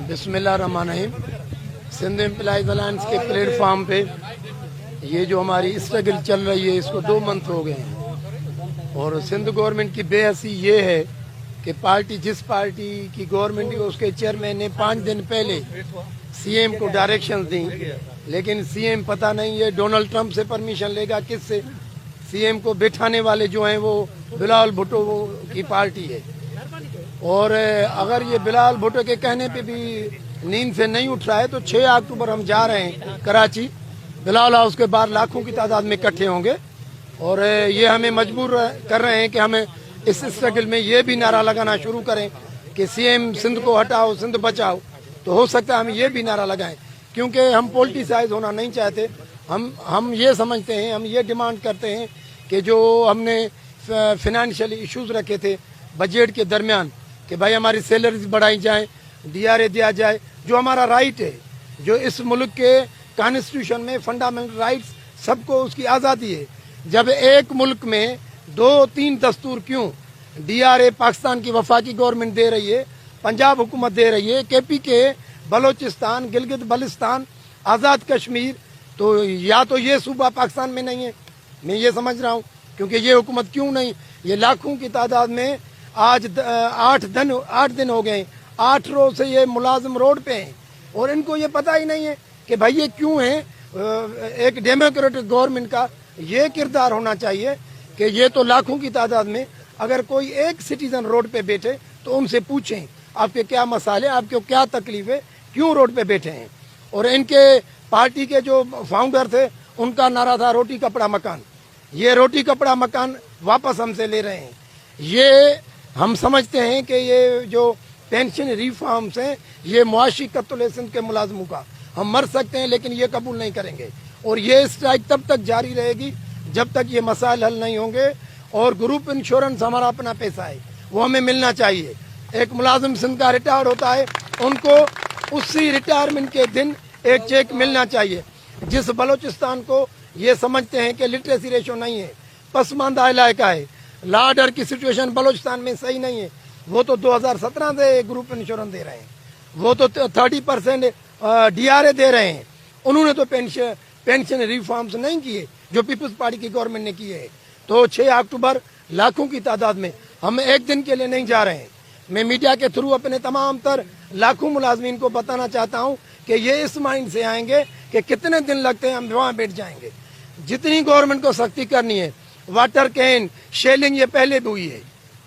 बिस्मिल्लाहिर्रहमानिर्रहीम। Sindh employees alliance के platform पे ये जो हमारी स्ट्रगल चल रही है इसको 2 मंथ हो गए हैं और सिंध गवर्नमेंट की बेहसी ये है कि जिस पार्टी की गवर्नमेंट उसके चेयरमैन ने 5 दिन पहले सीएम को डायरेक्शंस दी, लेकिन सीएम पता नहीं ये डोनाल्ड ट्रंप से परमिशन लेगा किससे। सीएम को बिठाने वाले जो हैं वो बिलावल भुट्टो की पार्टी है और अगर ये बिलावल भुट्टो के कहने पे भी नींद से नहीं उठ रहा है तो 6 अक्टूबर हम जा रहे हैं कराची। बिलावल हाउस के बाहर लाखों की तादाद में इकट्ठे होंगे और ये हमें मजबूर कर रहे हैं कि हमें इस स्ट्रगल में ये भी नारा लगाना शुरू करें कि सीएम सिंध को हटाओ, सिंध बचाओ। तो हो सकता है हम ये भी नारा लगाएं क्योंकि हम पॉलिटिसाइज होना नहीं चाहते। हम ये समझते हैं, हम ये डिमांड करते हैं कि जो हमने फाइनेंशियल इश्यूज रखे थे बजट के दरमियान कि भाई हमारी सैलरीज बढ़ाई जाए, डीआरए दिया जाए, जो हमारा राइट है, जो इस मुल्क के कॉन्स्टिट्यूशन में फंडामेंटल राइट्स सबको उसकी आज़ादी है। जब एक मुल्क में 2-3 दस्तूर क्यों, डीआरए पाकिस्तान की वफाकी गवर्नमेंट दे रही है, पंजाब हुकूमत दे रही है, केपीके, बलोचिस्तान, गिलगित बल्तिस्तान, आज़ाद कश्मीर, तो या तो ये सूबा पाकिस्तान में नहीं है, मैं ये समझ रहा हूँ। क्योंकि ये हुकूमत क्यों नहीं, ये लाखों की तादाद में आज 8 दिन हो गए, 8 रोज से ये मुलाजिम रोड पे हैं और इनको ये पता ही नहीं है कि भाई ये क्यों है। एक डेमोक्रेटिक गवर्नमेंट का ये किरदार होना चाहिए कि ये तो लाखों की तादाद में अगर कोई एक सिटीजन रोड पे बैठे तो उनसे पूछें आपके क्या मसाले, आपको क्या तकलीफ है, क्यों रोड पे बैठे हैं। और इनके पार्टी के जो फाउंडर थे उनका नारा था रोटी कपड़ा मकान। ये रोटी कपड़ा मकान वापस हमसे ले रहे हैं। ये हम समझते हैं कि ये जो पेंशन रिफॉर्म्स हैं ये मुआशी कत्ल सिंध के मुलाजमों का, हम मर सकते हैं लेकिन ये कबूल नहीं करेंगे और ये स्ट्राइक तब तक जारी रहेगी जब तक ये मसाइल हल नहीं होंगे। और ग्रुप इंश्योरेंस हमारा अपना पैसा है, वो हमें मिलना चाहिए। एक मुलाजिम सिंध का रिटायर होता है, उनको उसी रिटायरमेंट के दिन एक चेक मिलना चाहिए। जिस बलोचिस्तान को ये समझते हैं कि लिटरेसी रेशो नहीं है, पसमानदा इलाका है, लॉ ऑर्डर की सिचुएशन बलोचिस्तान में सही नहीं है, वो तो 2017 से ग्रुप इंश्योरेंस दे रहे हैं, वो तो 30% डीआरए दे रहे हैं। उन्होंने तो पेंशन रिफॉर्म्स नहीं किए जो पीपल्स पार्टी की गवर्नमेंट ने किए हैं। तो 6 अक्टूबर लाखों की तादाद में, हम एक दिन के लिए नहीं जा रहे हैं। मैं मीडिया के थ्रू अपने तमाम तर लाखों मुलाजमीन को बताना चाहता हूँ कि ये इस माइंड से आएंगे कि कितने दिन लगते हैं हम वहाँ बैठ जाएंगे। जितनी गवर्नमेंट को सख्ती करनी है, वाटर कैन शेलिंग ये पहले भी हुई है,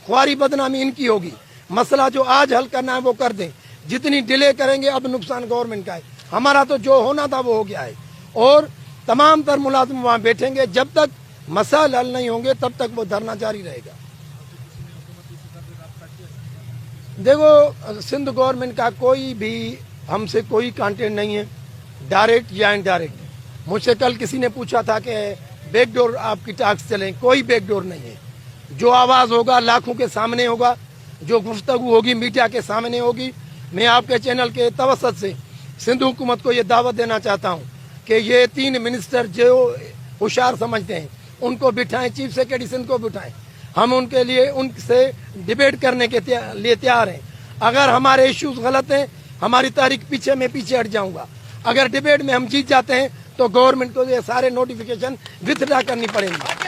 ख्वारी बदनामी इनकी होगी। मसला जो आज हल करना है वो कर दें, जितनी डिले करेंगे अब नुकसान गवर्नमेंट का है। हमारा तो जो होना था वो हो गया है और तमाम तर मुलाजिम वहाँ बैठेंगे। जब तक मसाइल हल नहीं होंगे तब तक वो धरना जारी रहेगा। देखो, सिंध गवर्नमेंट का कोई भी हमसे कोई कांटेक्ट नहीं है, डायरेक्ट या इनडायरेक्ट। मुझसे कल किसी ने पूछा था कि बैकडोर आपकी टास्क चलें, कोई बैकडोर नहीं है। जो आवाज़ होगा लाखों के सामने होगा, जो गुफ्तगू होगी मीडिया के सामने होगी। मैं आपके चैनल के तवसत से सिंध हुकूमत को ये दावत देना चाहता हूँ कि ये 3 मिनिस्टर जो होशियार समझते हैं उनको बिठाएं, चीफ सेक्रेटरी सिंध को बिठाएं। हम उनके लिए उनसे डिबेट करने के लिए तैयार हैं। अगर हमारे इश्यूज गलत हैं, हमारी तारीख पीछे हट जाऊंगा। अगर डिबेट में हम जीत जाते हैं तो गवर्नमेंट को ये सारे नोटिफिकेशन विथड्रा करनी पड़ेंगी।